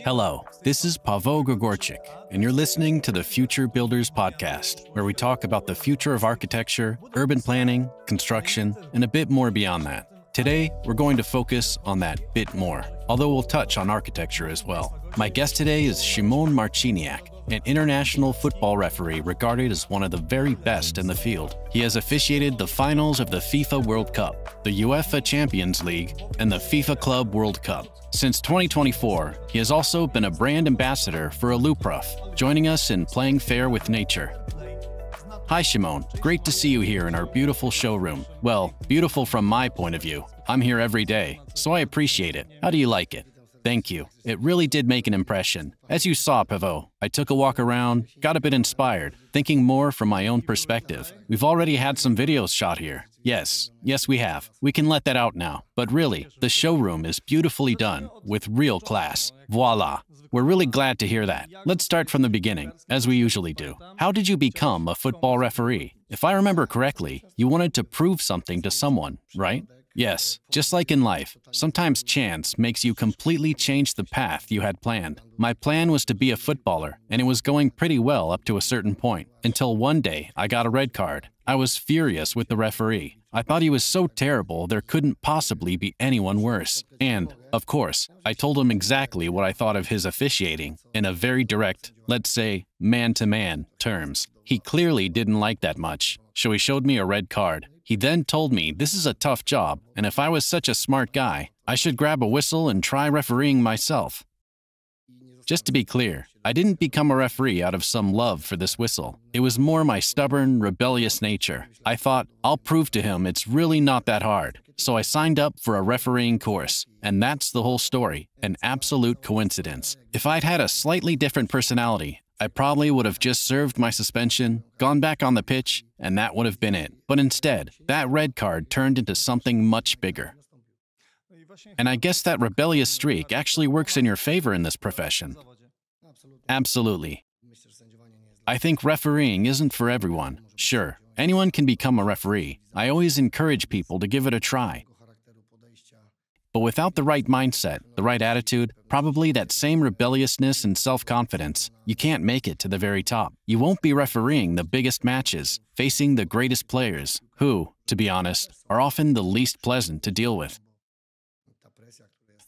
Hello, this is Paweł Gregorczyk, and you're listening to the Future Builders podcast, where we talk about the future of architecture, urban planning, construction, and a bit more beyond that. Today, we're going to focus on that bit more, although we'll touch on architecture as well. My guest today is Szymon Marciniak, an international football referee regarded as one of the very best in the field. He has officiated the finals of the FIFA World Cup, the UEFA Champions League, and the FIFA Club World Cup. Since 2024, he has also been a brand ambassador for Aluprof, joining us in playing fair with nature. Hi Szymon, great to see you here in our beautiful showroom. Well, beautiful from my point of view. I'm here every day, so I appreciate it. How do you like it? Thank you. It really did make an impression. As you saw, Paweł, I took a walk around, got a bit inspired, thinking more from my own perspective. We've already had some videos shot here. Yes, we have. We can let that out now. But really, the showroom is beautifully done, with real class. Voila. We're really glad to hear that. Let's start from the beginning, as we usually do. How did you become a football referee? If I remember correctly, you wanted to prove something to someone, right? Yes, just like in life, sometimes chance makes you completely change the path you had planned. My plan was to be a footballer, and it was going pretty well up to a certain point, until one day I got a red card. I was furious with the referee. I thought he was so terrible there couldn't possibly be anyone worse. And, of course, I told him exactly what I thought of his officiating, in a very direct, let's say, man-to-man terms. He clearly didn't like that much, so he showed me a red card. He then told me this is a tough job, and if I was such a smart guy, I should grab a whistle and try refereeing myself. Just to be clear, I didn't become a referee out of some love for this whistle. It was more my stubborn, rebellious nature. I thought, I'll prove to him it's really not that hard. So I signed up for a refereeing course, and that's the whole story, an absolute coincidence. If I'd had a slightly different personality, I probably would have just served my suspension, gone back on the pitch, and that would have been it. But instead, that red card turned into something much bigger. And I guess that rebellious streak actually works in your favor in this profession. Absolutely. I think refereeing isn't for everyone. Sure, anyone can become a referee. I always encourage people to give it a try. But without the right mindset, the right attitude, probably that same rebelliousness and self-confidence, you can't make it to the very top. You won't be refereeing the biggest matches, facing the greatest players, who, to be honest, are often the least pleasant to deal with.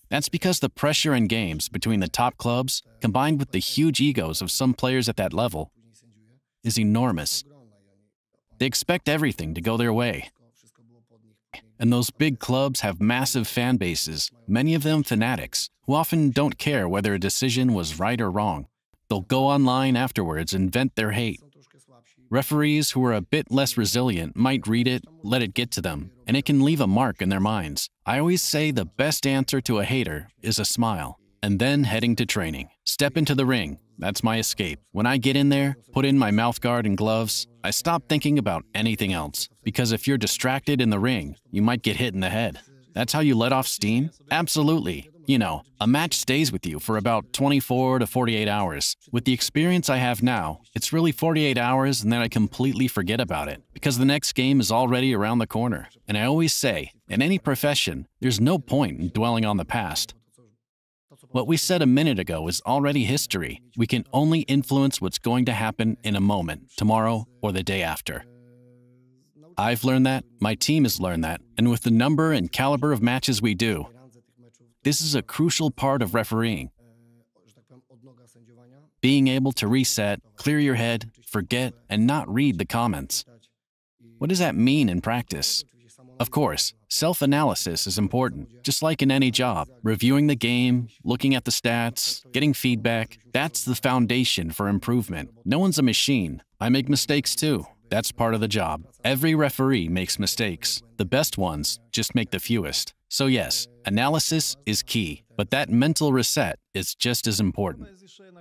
That's because the pressure in games between the top clubs, combined with the huge egos of some players at that level, is enormous. They expect everything to go their way. And those big clubs have massive fan bases, many of them fanatics, who often don't care whether a decision was right or wrong. They'll go online afterwards and vent their hate. Referees who are a bit less resilient might read it, let it get to them, and it can leave a mark in their minds. I always say the best answer to a hater is a smile, and then heading to training. Step into the ring. That's my escape. When I get in there, put in my mouthguard and gloves, I stop thinking about anything else. Because if you're distracted in the ring, you might get hit in the head. That's how you let off steam? Absolutely. You know, a match stays with you for about 24 to 48 hours. With the experience I have now, it's really 48 hours and then I completely forget about it, because the next game is already around the corner. And I always say, in any profession, there's no point in dwelling on the past. What we said a minute ago is already history. We can only influence what's going to happen in a moment, tomorrow, or the day after. I've learned that, my team has learned that, and with the number and caliber of matches we do, this is a crucial part of refereeing. Being able to reset, clear your head, forget, and not read the comments. What does that mean in practice? Of course, self-analysis is important, just like in any job. Reviewing the game, looking at the stats, getting feedback, that's the foundation for improvement. No one's a machine. I make mistakes too. That's part of the job. Every referee makes mistakes. The best ones just make the fewest. So yes, analysis is key, but that mental reset is just as important.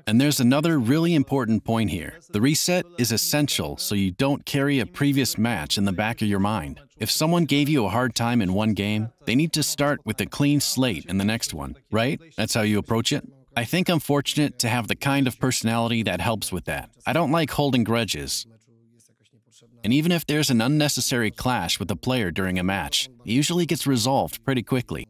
And there's another really important point here. The reset is essential so you don't carry a previous match in the back of your mind. If someone gave you a hard time in one game, they need to start with a clean slate in the next one, right? That's how you approach it? I think I'm fortunate to have the kind of personality that helps with that. I don't like holding grudges. And even if there's an unnecessary clash with a player during a match, it usually gets resolved pretty quickly.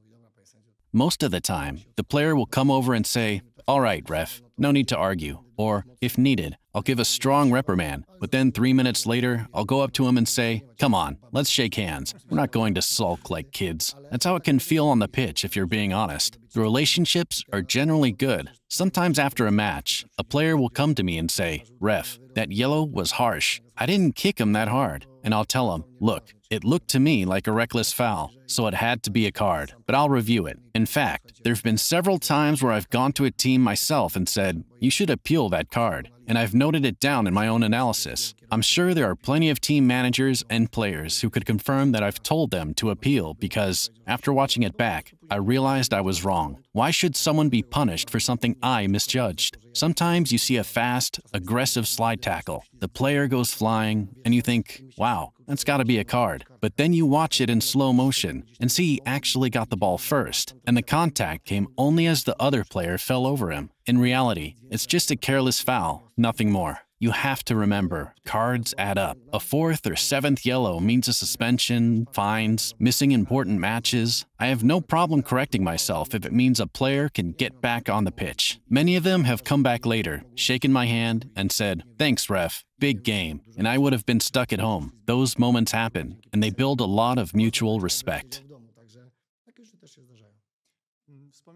Most of the time, the player will come over and say, all right, ref, no need to argue. Or, if needed, I'll give a strong reprimand, but then 3 minutes later, I'll go up to him and say, come on, let's shake hands. We're not going to sulk like kids. That's how it can feel on the pitch if you're being honest. The relationships are generally good. Sometimes after a match, a player will come to me and say, ref, that yellow was harsh. I didn't kick him that hard. And I'll tell him, look, it looked to me like a reckless foul, so it had to be a card, but I'll review it. In fact, there've been several times where I've gone to a team myself and said, you should appeal that card, and I've noted it down in my own analysis. I'm sure there are plenty of team managers and players who could confirm that I've told them to appeal because, after watching it back, I realized I was wrong. Why should someone be punished for something I misjudged? Sometimes you see a fast, aggressive slide tackle. The player goes flying, and you think, wow, that's got to be a card. But then you watch it in slow motion and see he actually got the ball first, and the contact came only as the other player fell over him. In reality, it's just a careless foul, nothing more. You have to remember, cards add up. A 4th or 7th yellow means a suspension, fines, missing important matches. I have no problem correcting myself if it means a player can get back on the pitch. Many of them have come back later, shaken my hand, and said, thanks, ref, big game, and I would have been stuck at home. Those moments happen, and they build a lot of mutual respect.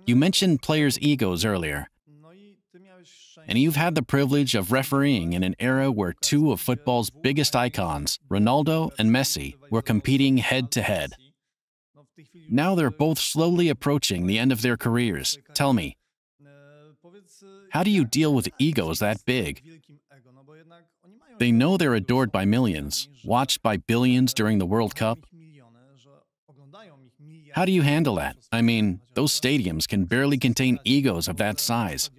You mentioned players' egos earlier. And you've had the privilege of refereeing in an era where two of football's biggest icons, Ronaldo and Messi, were competing head-to-head. Now they're both slowly approaching the end of their careers. Tell me, how do you deal with egos that big? They know they're adored by millions, watched by billions during the World Cup. How do you handle that? I mean, those stadiums can barely contain egos of that size.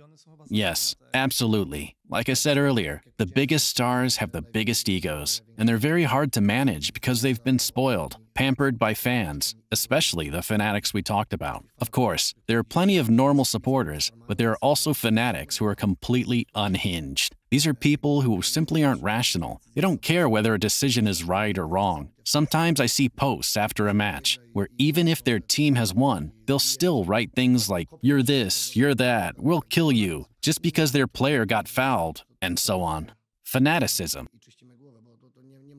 Yes, absolutely. Like I said earlier, the biggest stars have the biggest egos, and they're very hard to manage because they've been spoiled, pampered by fans, especially the fanatics we talked about. Of course, there are plenty of normal supporters, but there are also fanatics who are completely unhinged. These are people who simply aren't rational. They don't care whether a decision is right or wrong. Sometimes I see posts after a match where even if their team has won, they'll still write things like, you're this, you're that, we'll kill you, just because their player got fouled, and so on. Fanaticism.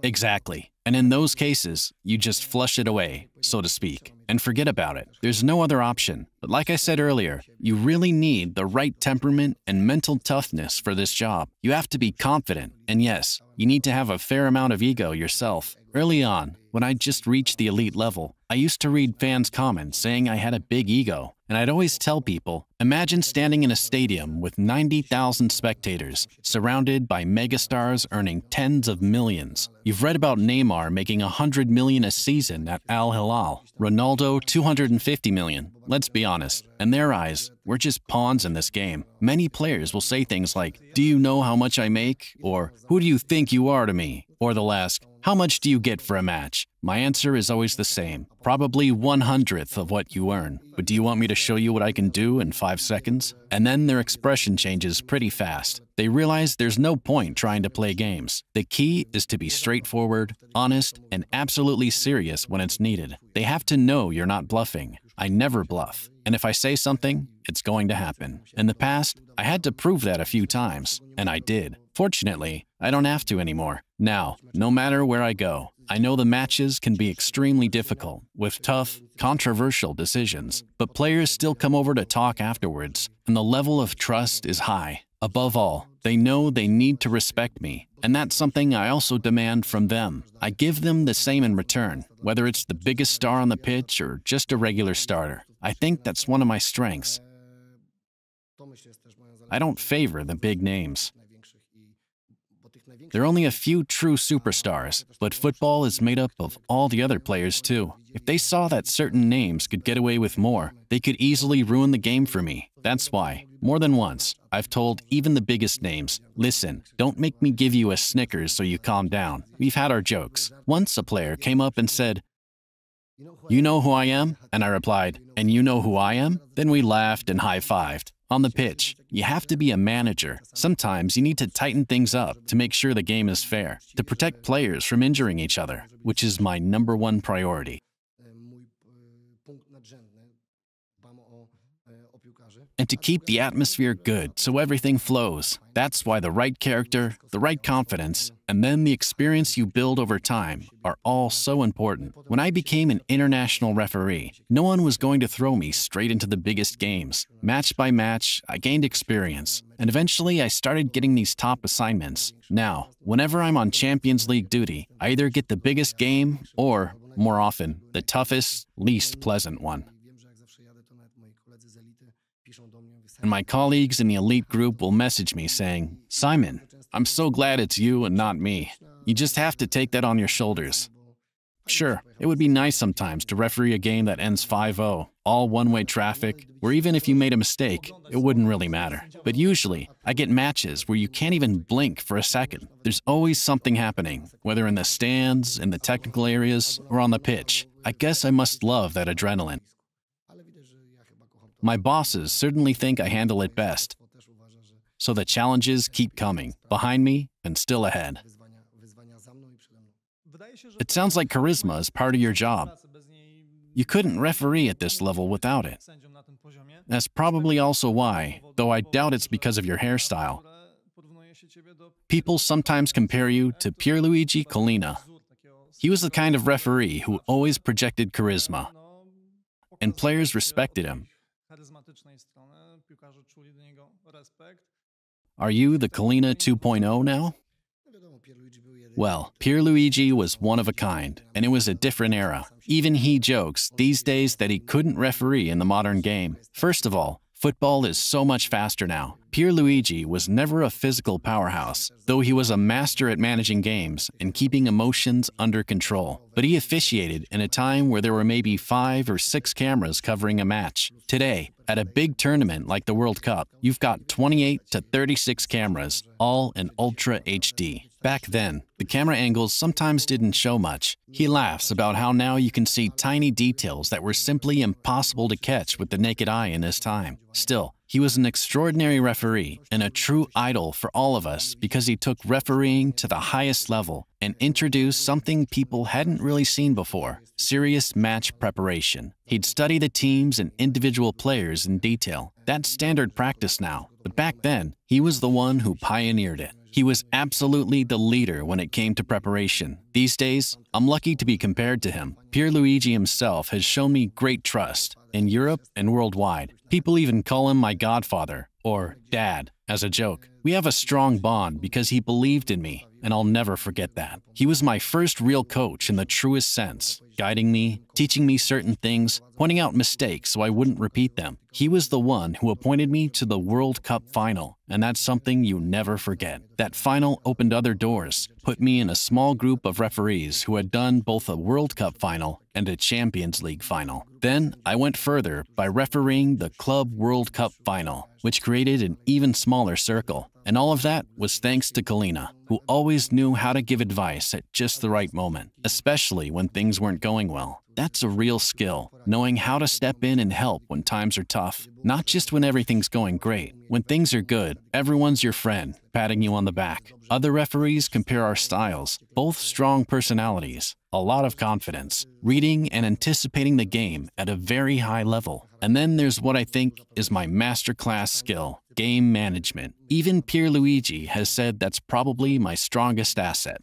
Exactly. And in those cases, you just flush it away, so to speak, and forget about it. There's no other option. But like I said earlier, you really need the right temperament and mental toughness for this job. You have to be confident, and yes, you need to have a fair amount of ego yourself. Early on, when I just reached the elite level, I used to read fans' comments saying I had a big ego, and I'd always tell people, imagine standing in a stadium with 90,000 spectators, surrounded by megastars earning tens of millions. You've read about Neymar making $100 million a season at Al Hilal, Ronaldo $250 million. Let's be honest, in their eyes, we're just pawns in this game. Many players will say things like, do you know how much I make? Or, who do you think you are to me? Or they'll ask, how much do you get for a match? My answer is always the same, probably 1/100th of what you earn. But do you want me to show you what I can do in 5 seconds? And then their expression changes pretty fast. They realize there's no point trying to play games. The key is to be straightforward, honest, and absolutely serious when it's needed. They have to know you're not bluffing. I never bluff. And if I say something, it's going to happen. In the past, I had to prove that a few times, and I did. Fortunately, I don't have to anymore. Now, no matter where I go, I know the matches can be extremely difficult, with tough, controversial decisions, but players still come over to talk afterwards, and the level of trust is high. Above all, they know they need to respect me, and that's something I also demand from them. I give them the same in return, whether it's the biggest star on the pitch or just a regular starter. I think that's one of my strengths. I don't favor the big names. There are only a few true superstars, but football is made up of all the other players too. If they saw that certain names could get away with more, they could easily ruin the game for me. That's why, more than once, I've told even the biggest names, listen, don't make me give you a Snickers so you calm down. We've had our jokes. Once a player came up and said, you know who I am? And I replied, and you know who I am? Then we laughed and high-fived. On the pitch, you have to be a manager. Sometimes you need to tighten things up to make sure the game is fair, to protect players from injuring each other, which is my #1 priority. And to keep the atmosphere good so everything flows. That's why the right character, the right confidence, and then the experience you build over time are all so important. When I became an international referee, no one was going to throw me straight into the biggest games. Match by match, I gained experience, and eventually I started getting these top assignments. Now, whenever I'm on Champions League duty, I either get the biggest game or, more often, the toughest, least pleasant one. And my colleagues in the elite group will message me saying, "Simon, I'm so glad it's you and not me. You just have to take that on your shoulders." Sure, it would be nice sometimes to referee a game that ends 5-0, all one-way traffic, where even if you made a mistake, it wouldn't really matter. But usually, I get matches where you can't even blink for a second. There's always something happening, whether in the stands, in the technical areas, or on the pitch. I guess I must love that adrenaline. My bosses certainly think I handle it best, so the challenges keep coming, behind me and still ahead. It sounds like charisma is part of your job. You couldn't referee at this level without it. That's probably also why, though I doubt it's because of your hairstyle. People sometimes compare you to Pierluigi Collina. He was the kind of referee who always projected charisma, and players respected him. Are you the Collina 2.0 now? Well, Pierluigi was one of a kind, and it was a different era. Even he jokes these days that he couldn't referee in the modern game. First of all, football is so much faster now. Pierluigi was never a physical powerhouse, though he was a master at managing games and keeping emotions under control. But he officiated in a time where there were maybe 5 or 6 cameras covering a match. Today, at a big tournament like the World Cup, you've got 28 to 36 cameras, all in Ultra HD. Back then, the camera angles sometimes didn't show much. He laughs about how now you can see tiny details that were simply impossible to catch with the naked eye in his time. Still, he was an extraordinary referee and a true idol for all of us because he took refereeing to the highest level and introduced something people hadn't really seen before: serious match preparation. He'd study the teams and individual players in detail. That's standard practice now, but back then, he was the one who pioneered it. He was absolutely the leader when it came to preparation. These days, I'm lucky to be compared to him. Pierluigi himself has shown me great trust in Europe and worldwide. People even call him my godfather, or dad, as a joke. We have a strong bond because he believed in me, and I'll never forget that. He was my first real coach in the truest sense, guiding me, teaching me certain things, pointing out mistakes so I wouldn't repeat them. He was the one who appointed me to the World Cup final, and that's something you never forget. That final opened other doors, put me in a small group of referees who had done both a World Cup final and a Champions League final. Then I went further by refereeing the Club World Cup final, which created an even smaller circle. And all of that was thanks to Collina, who always knew how to give advice at just the right moment, especially when things weren't going well. That's a real skill, knowing how to step in and help when times are tough, not just when everything's going great. When things are good, everyone's your friend, patting you on the back. Other referees compare our styles, both strong personalities, a lot of confidence, reading and anticipating the game at a very high level. And then there's what I think is my masterclass skill: game management. Even Pierluigi has said that's probably my strongest asset.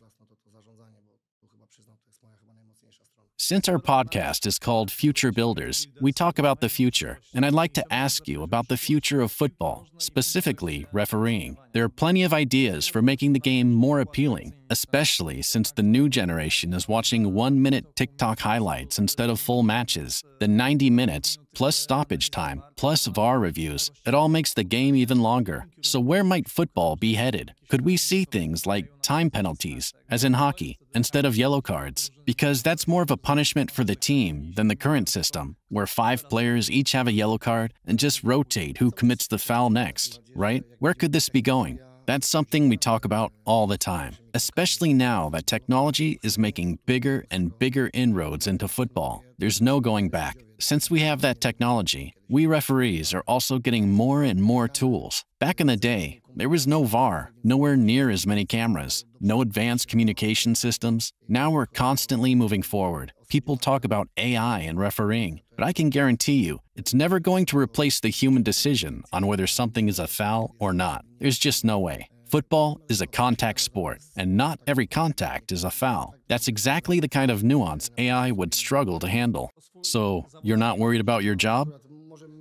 Since our podcast is called Future Builders, we talk about the future, and I'd like to ask you about the future of football, specifically refereeing. There are plenty of ideas for making the game more appealing, especially since the new generation is watching 1-minute TikTok highlights instead of full matches. The 90 minutes, plus stoppage time, plus VAR reviews, it all makes the game even longer. So where might football be headed? Could we see things like time penalties, as in hockey, instead of yellow cards? Because that's more of a punishment for the team than the current system, where 5 players each have a yellow card and just rotate who commits the foul next, right? Where could this be going? That's something we talk about all the time, especially now that technology is making bigger and bigger inroads into football. There's no going back. Since we have that technology, we referees are also getting more and more tools. Back in the day, There was no VAR, nowhere near as many cameras, no advanced communication systems. Now we're constantly moving forward. People talk about AI and refereeing, but I can guarantee you, it's never going to replace the human decision on whether something is a foul or not. There's just no way. Football is a contact sport, and not every contact is a foul. That's exactly the kind of nuance AI would struggle to handle. So, you're not worried about your job?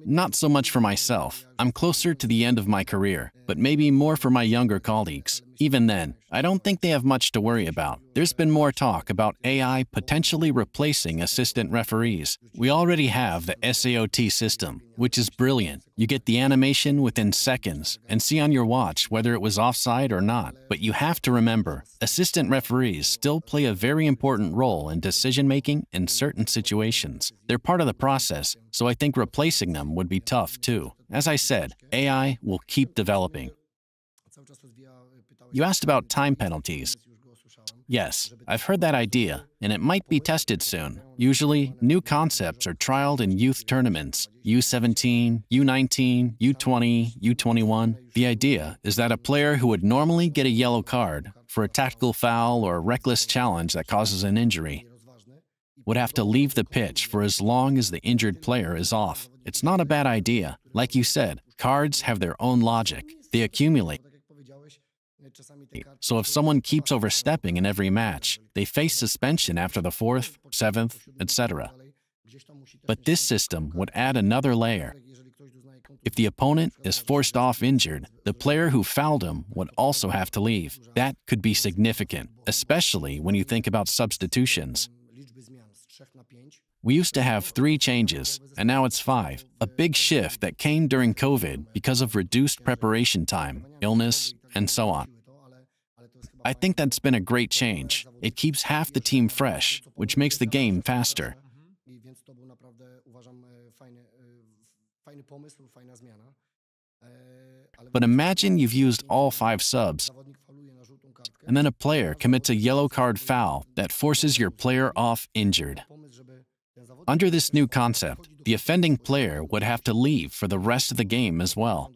Not so much for myself. I'm closer to the end of my career, but maybe more for my younger colleagues. Even then, I don't think they have much to worry about. There's been more talk about AI potentially replacing assistant referees. We already have the SAOT system, which is brilliant. You get the animation within seconds and see on your watch whether it was offside or not. But you have to remember, assistant referees still play a very important role in decision-making in certain situations. They're part of the process, so I think replacing them would be tough too. As I said, AI will keep developing. You asked about time penalties. Yes, I've heard that idea, and it might be tested soon. Usually, new concepts are trialed in youth tournaments, U17, U19, U20, U21. The idea is that a player who would normally get a yellow card for a tactical foul or reckless challenge that causes an injury would have to leave the pitch for as long as the injured player is off. It's not a bad idea. Like you said, cards have their own logic. They accumulate. So if someone keeps overstepping in every match, they face suspension after the 4th, 7th, etc. But this system would add another layer. If the opponent is forced off injured, the player who fouled him would also have to leave. That could be significant, especially when you think about substitutions. We used to have 3 changes, and now it's 5. A big shift that came during COVID because of reduced preparation time, illness, and so on. I think that's been a great change. It keeps half the team fresh, which makes the game faster. But imagine you've used all 5 subs, and then a player commits a yellow card foul that forces your player off injured. Under this new concept, the offending player would have to leave for the rest of the game as well.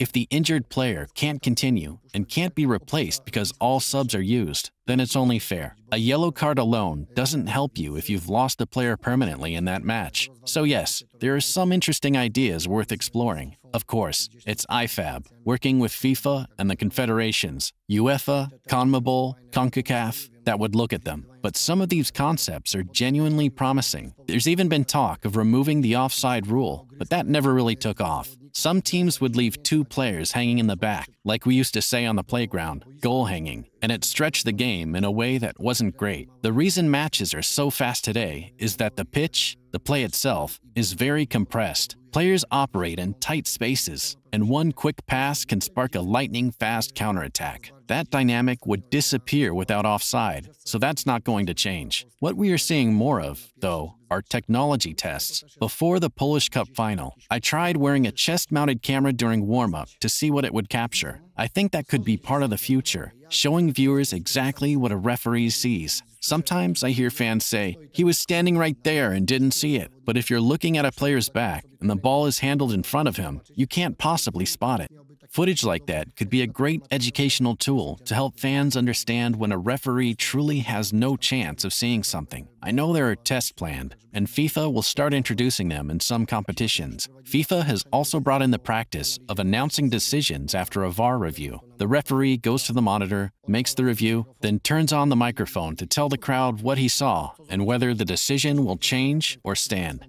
If the injured player can't continue and can't be replaced because all subs are used, then it's only fair. A yellow card alone doesn't help you if you've lost a player permanently in that match. So yes, there are some interesting ideas worth exploring. Of course, it's IFAB, working with FIFA and the confederations, UEFA, CONMEBOL, CONCACAF, that would look at them. But some of these concepts are genuinely promising. There's even been talk of removing the offside rule, but that never really took off. Some teams would leave 2 players hanging in the back, like we used to say on the playground, goal hanging, and it stretched the game in a way that wasn't great. The reason matches are so fast today is that the pitch, the play itself, is very compressed. Players operate in tight spaces, and one quick pass can spark a lightning-fast counterattack. That dynamic would disappear without offside, so that's not going to change. What we are seeing more of, though, are technology tests. Before the Polish Cup final, I tried wearing a chest-mounted camera during warm-up to see what it would capture. I think that could be part of the future, showing viewers exactly what a referee sees. Sometimes I hear fans say, "He was standing right there and didn't see it." But if you're looking at a player's back and the ball is handled in front of him, you can't possibly spot it. Footage like that could be a great educational tool to help fans understand when a referee truly has no chance of seeing something. I know there are tests planned, and FIFA will start introducing them in some competitions. FIFA has also brought in the practice of announcing decisions after a VAR review. The referee goes to the monitor, makes the review, then turns on the microphone to tell the crowd what he saw and whether the decision will change or stand.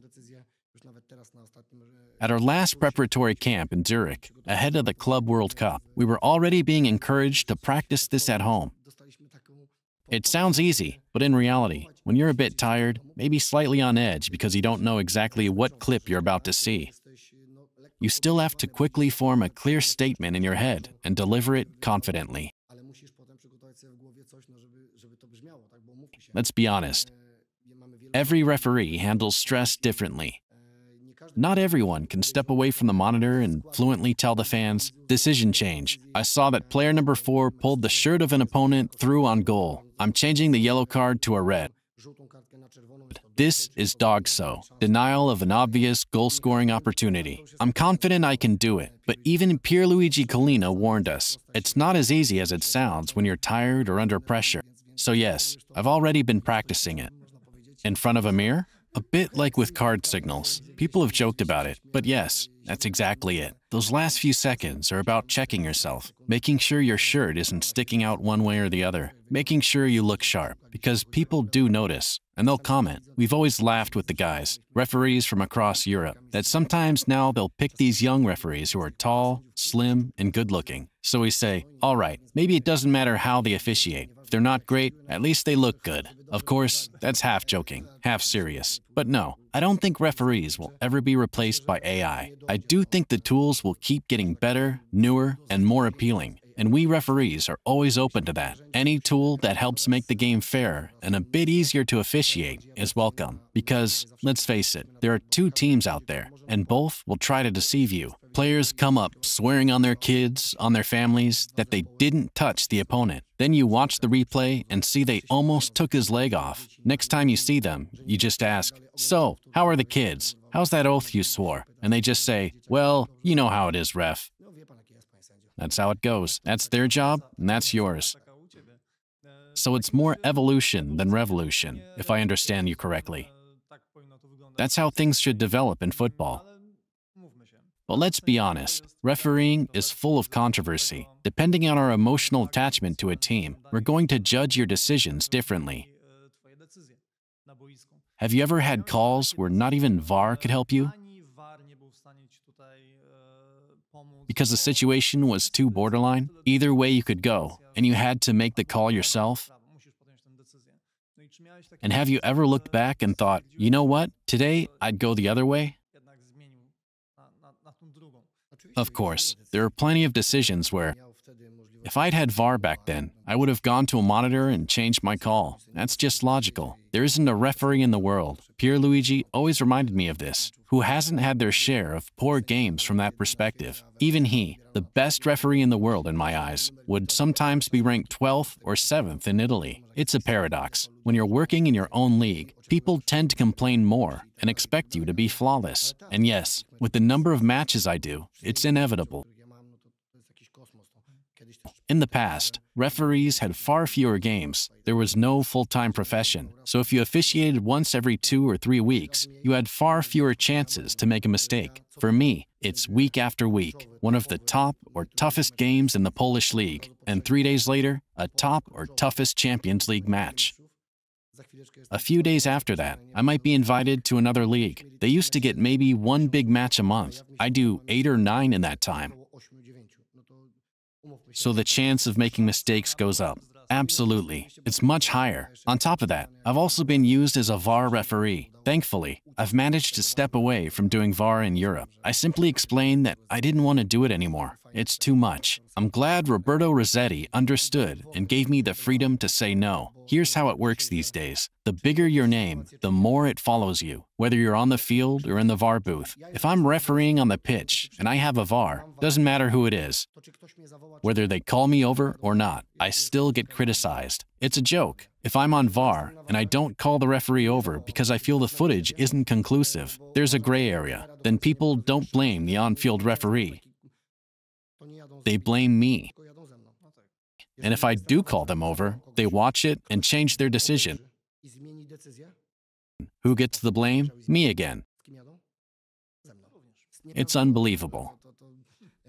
At our last preparatory camp in Zurich, ahead of the Club World Cup, we were already being encouraged to practice this at home. It sounds easy, but in reality, when you're a bit tired, maybe slightly on edge because you don't know exactly what clip you're about to see, you still have to quickly form a clear statement in your head and deliver it confidently. Let's be honest. Every referee handles stress differently. Not everyone can step away from the monitor and fluently tell the fans, "Decision change. I saw that player number 4 pulled the shirt of an opponent through on goal. I'm changing the yellow card to a red." This is dog-so, denial of an obvious goal-scoring opportunity. I'm confident I can do it, but even Pierluigi Collina warned us. It's not as easy as it sounds when you're tired or under pressure. So yes, I've already been practicing it. In front of a mirror? A bit like with card signals. People have joked about it, but yes, that's exactly it. Those last few seconds are about checking yourself, making sure your shirt isn't sticking out one way or the other, making sure you look sharp, because people do notice, and they'll comment. We've always laughed with the guys, referees from across Europe, that sometimes now they'll pick these young referees who are tall, slim, and good-looking. So we say, all right, maybe it doesn't matter how they officiate. If they're not great, at least they look good. Of course, that's half joking, half serious. But no, I don't think referees will ever be replaced by AI. I do think the tools will keep getting better, newer, and more appealing. And we referees are always open to that. Any tool that helps make the game fairer and a bit easier to officiate is welcome. Because, let's face it, there are two teams out there, and both will try to deceive you. Players come up swearing on their kids, on their families, that they didn't touch the opponent. Then you watch the replay and see they almost took his leg off. Next time you see them, you just ask, "So, how are the kids? How's that oath you swore?" And they just say, "Well, you know how it is, ref." That's how it goes. That's their job, and that's yours. So it's more evolution than revolution, if I understand you correctly. That's how things should develop in football. But let's be honest, refereeing is full of controversy. Depending on our emotional attachment to a team, we're going to judge your decisions differently. Have you ever had calls where not even VAR could help you? Because the situation was too borderline? Either way you could go, and you had to make the call yourself? And have you ever looked back and thought, you know what, today I'd go the other way? Of course, there are plenty of decisions where, if I'd had VAR back then, I would have gone to a monitor and changed my call. That's just logical. There isn't a referee in the world, Pierluigi always reminded me of this, who hasn't had their share of poor games from that perspective. Even he, the best referee in the world in my eyes, would sometimes be ranked 12th or 7th in Italy. It's a paradox. When you're working in your own league, people tend to complain more and expect you to be flawless. And yes, with the number of matches I do, it's inevitable. In the past, referees had far fewer games. There was no full-time profession. So if you officiated once every 2 or 3 weeks, you had far fewer chances to make a mistake. For me, it's week after week, one of the top or toughest games in the Polish league, and 3 days later, a top or toughest Champions League match. A few days after that, I might be invited to another league. They used to get maybe 1 big match a month. I do 8 or 9 in that time. So the chance of making mistakes goes up. Absolutely. It's much higher. On top of that, I've also been used as a VAR referee. Thankfully, I've managed to step away from doing VAR in Europe. I simply explained that I didn't want to do it anymore. It's too much. I'm glad Roberto Rossetti understood and gave me the freedom to say no. Here's how it works these days. The bigger your name, the more it follows you, whether you're on the field or in the VAR booth. If I'm refereeing on the pitch and I have a VAR, doesn't matter who it is. Whether they call me over or not, I still get criticized. It's a joke. If I'm on VAR and I don't call the referee over because I feel the footage isn't conclusive, there's a gray area. Then people don't blame the on-field referee. They blame me. And if I do call them over, they watch it and change their decision. Who gets the blame? Me again. It's unbelievable.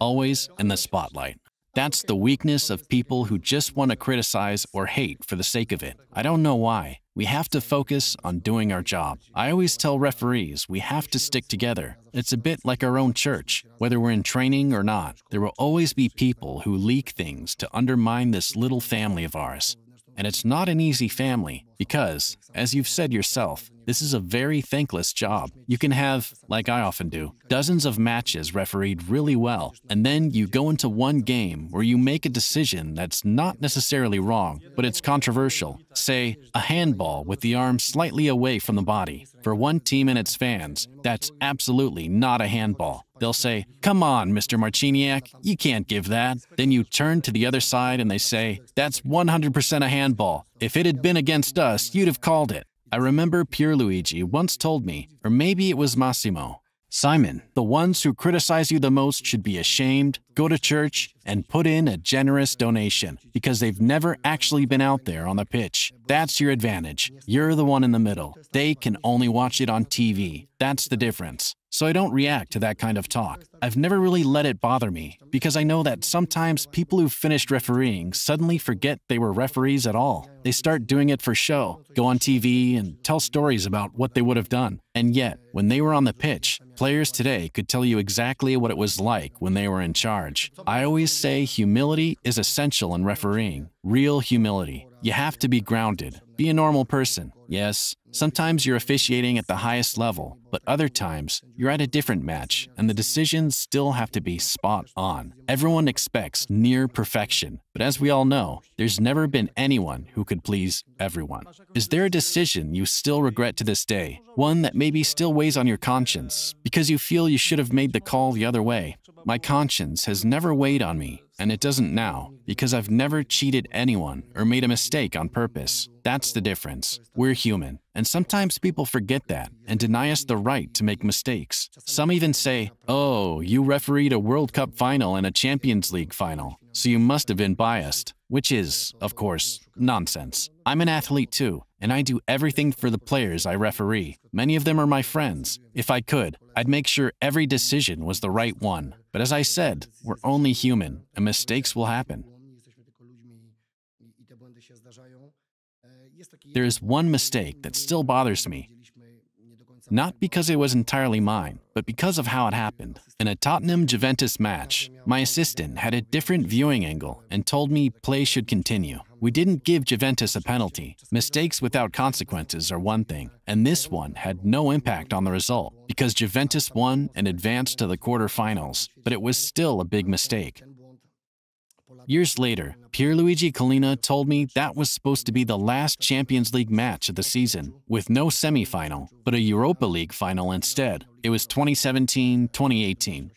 Always in the spotlight. That's the weakness of people who just want to criticize or hate for the sake of it. I don't know why. We have to focus on doing our job. I always tell referees we have to stick together. It's a bit like our own church. Whether we're in training or not, there will always be people who leak things to undermine this little family of ours. And it's not an easy family because, as you've said yourself, this is a very thankless job. You can have, like I often do, dozens of matches refereed really well, and then you go into one game where you make a decision that's not necessarily wrong, but it's controversial. Say, a handball with the arm slightly away from the body. For one team and its fans, that's absolutely not a handball. They'll say, "Come on, Mr. Marciniak, you can't give that." Then you turn to the other side and they say, "That's 100% a handball. If it had been against us, you'd have called it." I remember Pierluigi once told me, or maybe it was Massimo, Simon, the ones who criticize you the most should be ashamed, go to church, and put in a generous donation because they've never actually been out there on the pitch. That's your advantage. You're the one in the middle. They can only watch it on TV. That's the difference. So I don't react to that kind of talk. I've never really let it bother me because I know that sometimes people who've finished refereeing suddenly forget they were referees at all. They start doing it for show, go on TV and tell stories about what they would have done. And yet, when they were on the pitch, players today could tell you exactly what it was like when they were in charge. I always say humility is essential in refereeing. Real humility. You have to be grounded. Be a normal person. Yes, sometimes you're officiating at the highest level, but other times you're at a different match and the decisions still have to be spot on. Everyone expects near perfection, but as we all know, there's never been anyone who could please everyone. Is there a decision you still regret to this day? One that maybe still weighs on your conscience because you feel you should have made the call the other way? My conscience has never weighed on me, and it doesn't now, because I've never cheated anyone or made a mistake on purpose. That's the difference. We're human, and sometimes people forget that and deny us the right to make mistakes. Some even say, "Oh, you refereed a World Cup final and a Champions League final, so you must have been biased," which is, of course, nonsense. I'm an athlete too, and I do everything for the players I referee. Many of them are my friends. If I could, I'd make sure every decision was the right one. But as I said, we're only human, and mistakes will happen. There is one mistake that still bothers me. Not because it was entirely mine, but because of how it happened. In a Tottenham-Juventus match, my assistant had a different viewing angle and told me play should continue. We didn't give Juventus a penalty. Mistakes without consequences are one thing, and this one had no impact on the result because Juventus won and advanced to the quarterfinals, but it was still a big mistake. Years later, Pierluigi Collina told me that was supposed to be the last Champions League match of the season, with no semi-final, but a Europa League final instead. It was 2017-2018.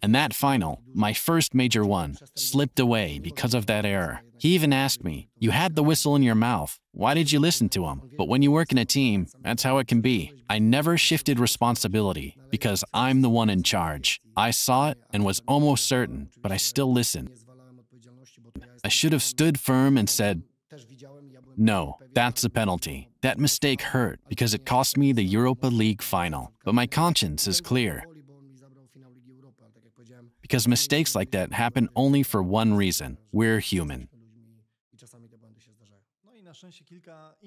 And that final, my first major one, slipped away because of that error. He even asked me, "You had the whistle in your mouth. Why did you listen to him?" But when you work in a team, that's how it can be. I never shifted responsibility because I'm the one in charge. I saw it and was almost certain, but I still listened. I should have stood firm and said, "No, that's a penalty." That mistake hurt because it cost me the Europa League final. But my conscience is clear. Because mistakes like that happen only for one reason. We're human.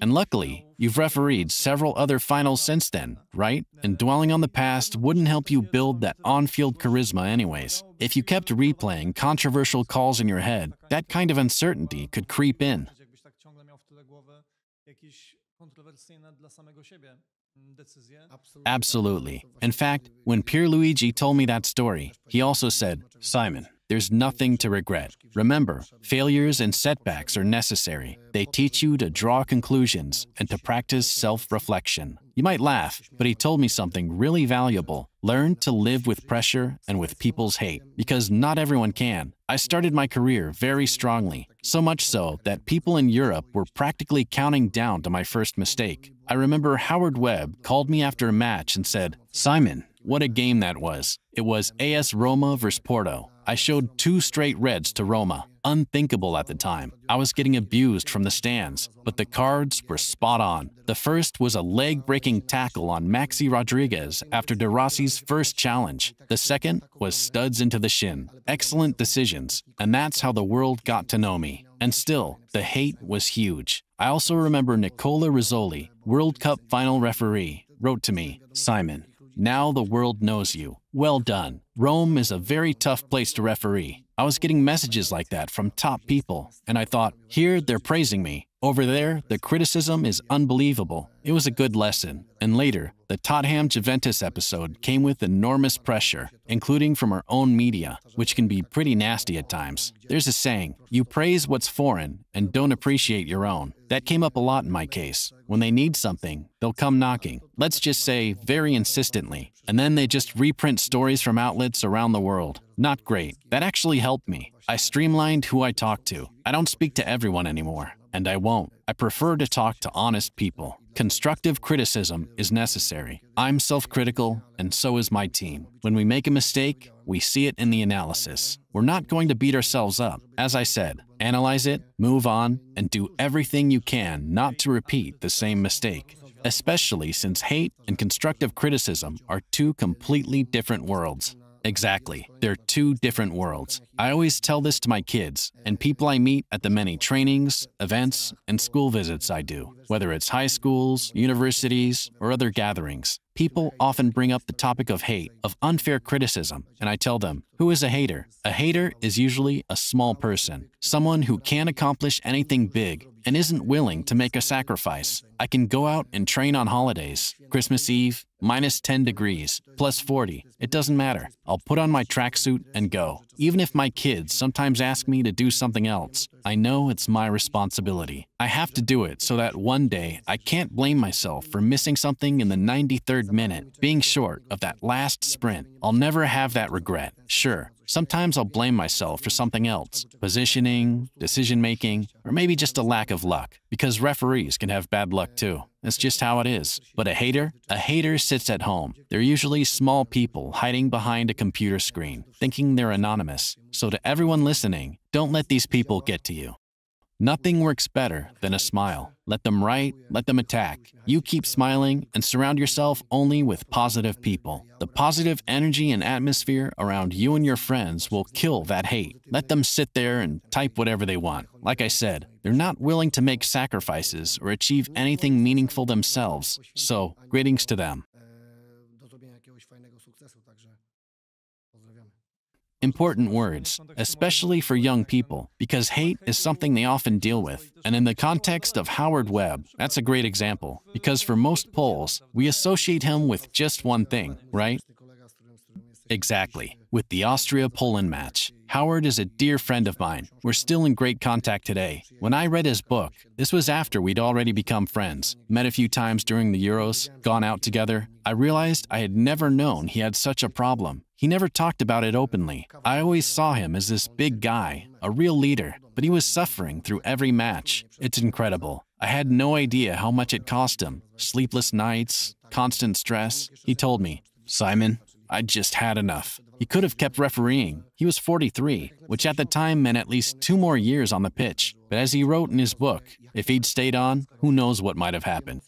And luckily, you've refereed several other finals since then, right? And dwelling on the past wouldn't help you build that on-field charisma anyways. If you kept replaying controversial calls in your head, that kind of uncertainty could creep in. Absolutely. In fact, when Pierluigi told me that story, he also said, "Simon, there's nothing to regret. Remember, failures and setbacks are necessary. They teach you to draw conclusions and to practice self-reflection." You might laugh, but he told me something really valuable. Learn to live with pressure and with people's hate, because not everyone can. I started my career very strongly, so much so that people in Europe were practically counting down to my first mistake. I remember Howard Webb called me after a match and said, "Simon, what a game that was. It was AS Roma versus Porto. I showed 2 straight reds to Roma. Unthinkable at the time. I was getting abused from the stands, but the cards were spot on. The first was a leg-breaking tackle on Maxi Rodriguez after De Rossi's first challenge. The second was studs into the shin. Excellent decisions, and that's how the world got to know me. And still, the hate was huge." I also remember Nicola Rizzoli, World Cup final referee, wrote to me, "Simon, now the world knows you. Well done. Rome is a very tough place to referee." I was getting messages like that from top people, and I thought, here they're praising me. Over there, the criticism is unbelievable. It was a good lesson. And later, the Tottenham-Juventus episode came with enormous pressure, including from our own media, which can be pretty nasty at times. There's a saying, you praise what's foreign and don't appreciate your own. That came up a lot in my case. When they need something, they'll come knocking. Let's just say very insistently. And then they just reprint different stories from outlets around the world. Not great. That actually helped me. I streamlined who I talk to. I don't speak to everyone anymore, and I won't. I prefer to talk to honest people. Constructive criticism is necessary. I'm self-critical, and so is my team. When we make a mistake, we see it in the analysis. We're not going to beat ourselves up. As I said, analyze it, move on, and do everything you can not to repeat the same mistake. Especially since hate and constructive criticism are two completely different worlds. Exactly. They're two different worlds. I always tell this to my kids and people I meet at the many trainings, events, and school visits I do, whether it's high schools, universities, or other gatherings. People often bring up the topic of hate, of unfair criticism, and I tell them, who is a hater? A hater is usually a small person, someone who can't accomplish anything big and isn't willing to make a sacrifice. I can go out and train on holidays, Christmas Eve, minus 10 degrees, plus 40. It doesn't matter. I'll put on my tracksuit and go. Even if my kids sometimes ask me to do something else, I know it's my responsibility. I have to do it so that one day I can't blame myself for missing something in the 93rd minute, being short of that last sprint. I'll never have that regret. Sure, sometimes I'll blame myself for something else, positioning, decision-making, or maybe just a lack of luck, because referees can have bad luck too. That's just how it is. But a hater sits at home. They're usually small people hiding behind a computer screen, thinking they're anonymous. So to everyone listening, don't let these people get to you. Nothing works better than a smile. Let them write, let them attack. You keep smiling and surround yourself only with positive people. The positive energy and atmosphere around you and your friends will kill that hate. Let them sit there and type whatever they want. Like I said, they're not willing to make sacrifices or achieve anything meaningful themselves. So, greetings to them. Important words, especially for young people, because hate is something they often deal with. And in the context of Howard Webb, that's a great example, because for most Poles, we associate him with just one thing, right? Exactly, with the Austria-Poland match. Howard is a dear friend of mine. We're still in great contact today. When I read his book, this was after we'd already become friends, met a few times during the Euros, gone out together, I realized I had never known he had such a problem. He never talked about it openly. I always saw him as this big guy, a real leader, but he was suffering through every match. It's incredible. I had no idea how much it cost him. Sleepless nights, constant stress. He told me, "Simon, I just had enough." He could have kept refereeing. He was 43, which at the time meant at least 2 more years on the pitch. But as he wrote in his book, if he'd stayed on, who knows what might have happened.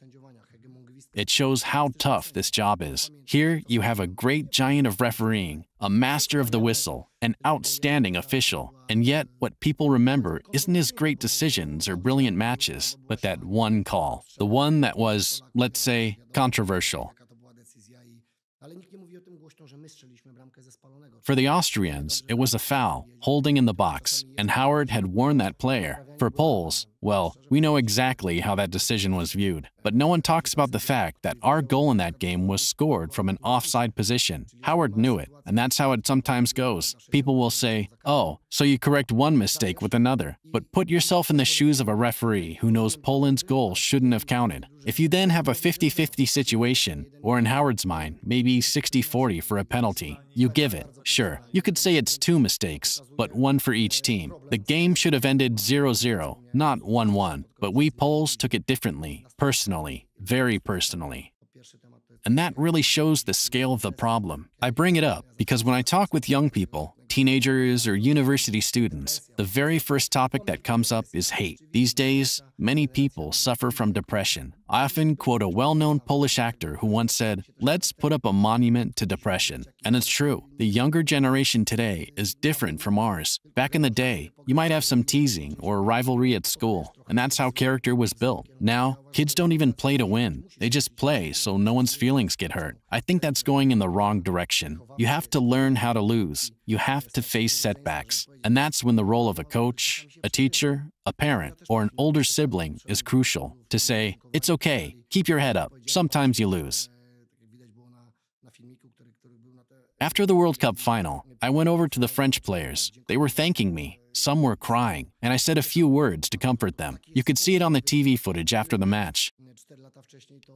It shows how tough this job is. Here you have a great giant of refereeing, a master of the whistle, an outstanding official, and yet what people remember isn't his great decisions or brilliant matches, but that one call, the one that was, let's say, controversial. For the Austrians, it was a foul, holding in the box, and Howard had warned that player. For Poles, well, we know exactly how that decision was viewed. But no one talks about the fact that our goal in that game was scored from an offside position. Howard knew it, and that's how it sometimes goes. People will say, "Oh, so you correct one mistake with another." But put yourself in the shoes of a referee who knows Poland's goal shouldn't have counted. If you then have a 50-50 situation, or in Howard's mind, maybe 60-40 for a penalty, you give it. Sure, you could say it's 2 mistakes, but 1 for each team. The game should have ended 0-0, not 1-1. But we Poles took it differently, personally, very personally. And that really shows the scale of the problem. I bring it up because when I talk with young people, teenagers or university students, the very first topic that comes up is hate. These days, many people suffer from depression. I often quote a well-known Polish actor who once said, "Let's put up a monument to depression." And it's true. The younger generation today is different from ours. Back in the day, you might have some teasing or rivalry at school, and that's how character was built. Now, kids don't even play to win. They just play so no one's feelings get hurt. I think that's going in the wrong direction. You have to learn how to lose. You have to face setbacks. And that's when the role of a coach, a teacher, a parent, or an older sibling is crucial. To say, "It's okay, keep your head up, sometimes you lose." After the World Cup final, I went over to the French players. They were thanking me. Some were crying, and I said a few words to comfort them. You could see it on the TV footage after the match.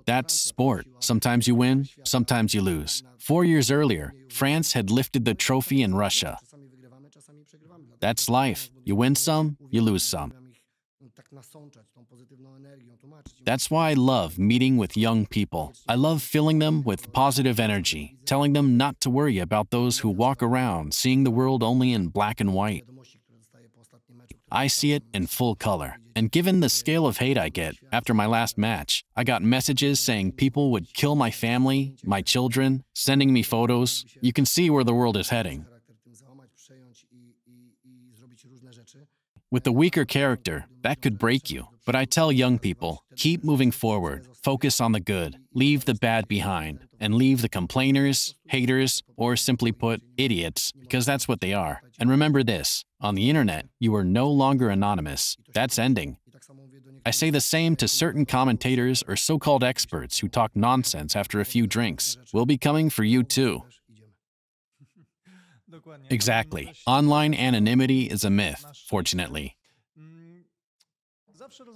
That's sport. Sometimes you win, sometimes you lose. 4 years earlier, France had lifted the trophy in Russia. That's life. You win some, you lose some. That's why I love meeting with young people. I love filling them with positive energy, telling them not to worry about those who walk around seeing the world only in black and white. I see it in full color. And given the scale of hate I get after my last match, I got messages saying people would kill my family, my children, sending me photos. You can see where the world is heading. With a weaker character, that could break you. But I tell young people, keep moving forward, focus on the good, leave the bad behind, and leave the complainers, haters, or simply put, idiots, because that's what they are. And remember this, on the internet, you are no longer anonymous. That's ending. I say the same to certain commentators or so-called experts who talk nonsense after a few drinks. We'll be coming for you too. Exactly. Online anonymity is a myth, fortunately.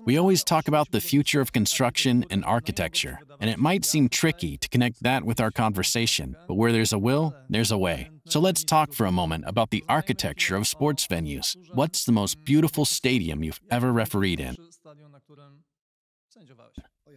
We always talk about the future of construction and architecture, and it might seem tricky to connect that with our conversation, but where there's a will, there's a way. So let's talk for a moment about the architecture of sports venues. What's the most beautiful stadium you've ever refereed in?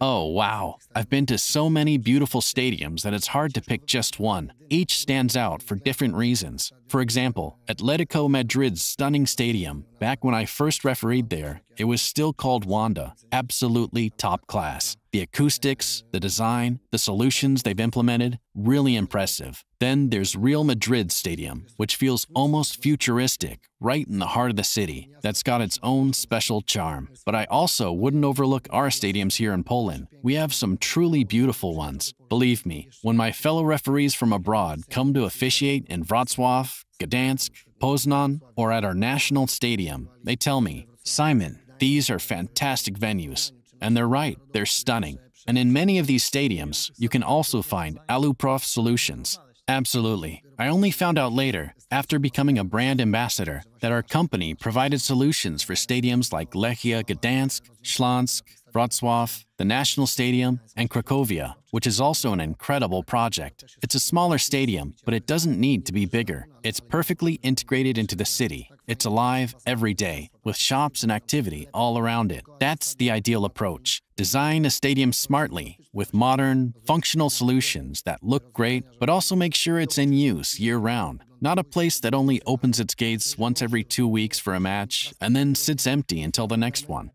Oh, wow. I've been to so many beautiful stadiums that it's hard to pick just one. Each stands out for different reasons. For example, Atletico Madrid's stunning stadium, back when I first refereed there, it was still called Wanda. Absolutely top class. The acoustics, the design, the solutions they've implemented, really impressive. Then there's Real Madrid Stadium, which feels almost futuristic, right in the heart of the city. That's got its own special charm. But I also wouldn't overlook our stadiums here in Poland. We have some truly beautiful ones. Believe me, when my fellow referees from abroad come to officiate in Wrocław, Gdansk, Poznan, or at our national stadium, they tell me, "Szymon, these are fantastic venues." And they're right, they're stunning. And in many of these stadiums, you can also find Aluprof solutions. Absolutely. I only found out later, after becoming a brand ambassador, that our company provided solutions for stadiums like Lechia Gdansk, Śląsk, Wrocław, the National Stadium, and Cracovia, which is also an incredible project. It's a smaller stadium, but it doesn't need to be bigger. It's perfectly integrated into the city. It's alive every day, with shops and activity all around it. That's the ideal approach. Design a stadium smartly, with modern, functional solutions that look great, but also make sure it's in use year-round. Not a place that only opens its gates once every 2 weeks for a match, and then sits empty until the next one.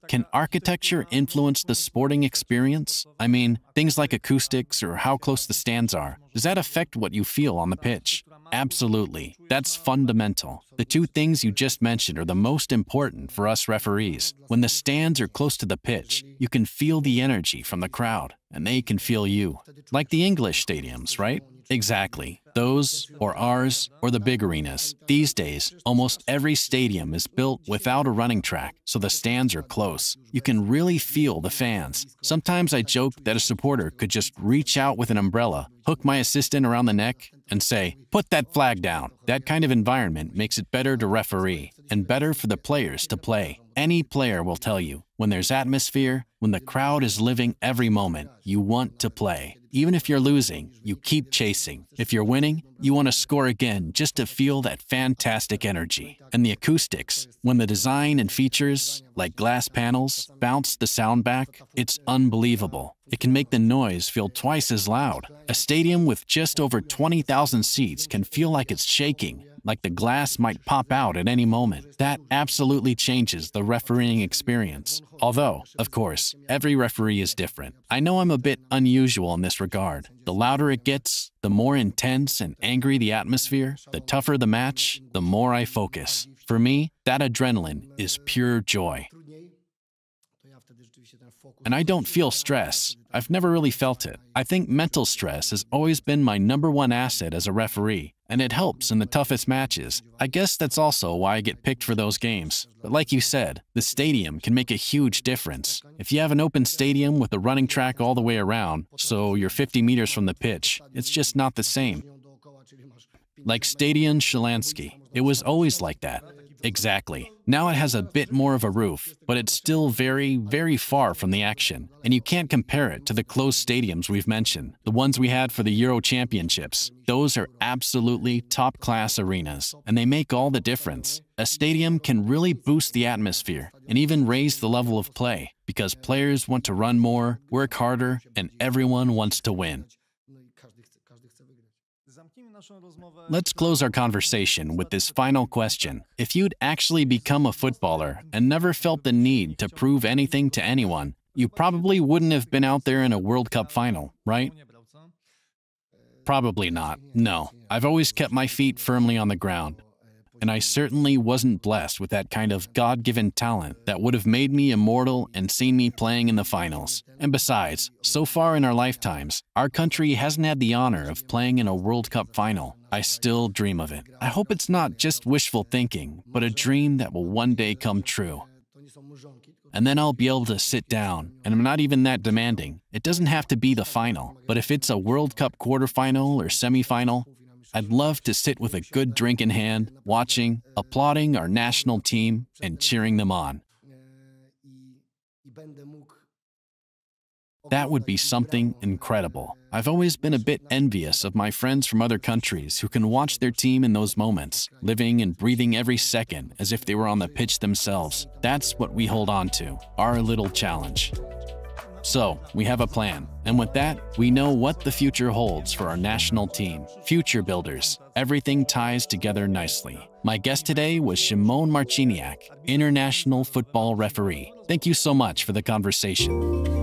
Can architecture influence the sporting experience? I mean, things like acoustics or how close the stands are. Does that affect what you feel on the pitch? Absolutely. That's fundamental. The two things you just mentioned are the most important for us referees. When the stands are close to the pitch, you can feel the energy from the crowd, and they can feel you. Like the English stadiums, right? Exactly. Those, or ours, or the big arenas. These days, almost every stadium is built without a running track, so the stands are close. You can really feel the fans. Sometimes I joke that a supporter could just reach out with an umbrella, hook my assistant around the neck, and say, "Put that flag down." That kind of environment makes it better to referee, and better for the players to play. Any player will tell you, when there's atmosphere, when the crowd is living every moment, you want to play. Even if you're losing, you keep chasing. If you're winning, you want to score again just to feel that fantastic energy. And the acoustics, when the design and features, like glass panels, bounce the sound back, it's unbelievable. It can make the noise feel twice as loud. A stadium with just over 20,000 seats can feel like it's shaking, like the glass might pop out at any moment. That absolutely changes the refereeing experience. Although, of course, every referee is different. I know I'm a bit unusual in this regard. The louder it gets, the more intense and angry the atmosphere, the tougher the match, the more I focus. For me, that adrenaline is pure joy. And I don't feel stress. I've never really felt it. I think mental stress has always been my #1 asset as a referee. and it helps in the toughest matches. I guess that's also why I get picked for those games. But like you said, the stadium can make a huge difference. If you have an open stadium with a running track all the way around, so you're 50 meters from the pitch, it's just not the same. Like Stadion Śląski, it was always like that. Exactly. Now it has a bit more of a roof, but it's still very, very far from the action. And you can't compare it to the closed stadiums we've mentioned, the ones we had for the Euro Championships. Those are absolutely top-class arenas, and they make all the difference. A stadium can really boost the atmosphere and even raise the level of play, because players want to run more, work harder, and everyone wants to win. Let's close our conversation with this final question. If you'd actually become a footballer and never felt the need to prove anything to anyone, you probably wouldn't have been out there in a World Cup final, right? Probably not. No, I've always kept my feet firmly on the ground. And I certainly wasn't blessed with that kind of God-given talent that would have made me immortal and seen me playing in the finals. And besides, so far in our lifetimes, our country hasn't had the honor of playing in a World Cup final. I still dream of it. I hope it's not just wishful thinking, but a dream that will one day come true. And then I'll be able to sit down, and I'm not even that demanding. It doesn't have to be the final, but if it's a World Cup quarterfinal or semifinal, I'd love to sit with a good drink in hand, watching, applauding our national team, and cheering them on. That would be something incredible. I've always been a bit envious of my friends from other countries who can watch their team in those moments, living and breathing every second as if they were on the pitch themselves. That's what we hold on to, our little challenge. So, we have a plan, and with that, we know what the future holds for our national team. Future builders. Everything ties together nicely. My guest today was Szymon Marciniak, international football referee. Thank you so much for the conversation.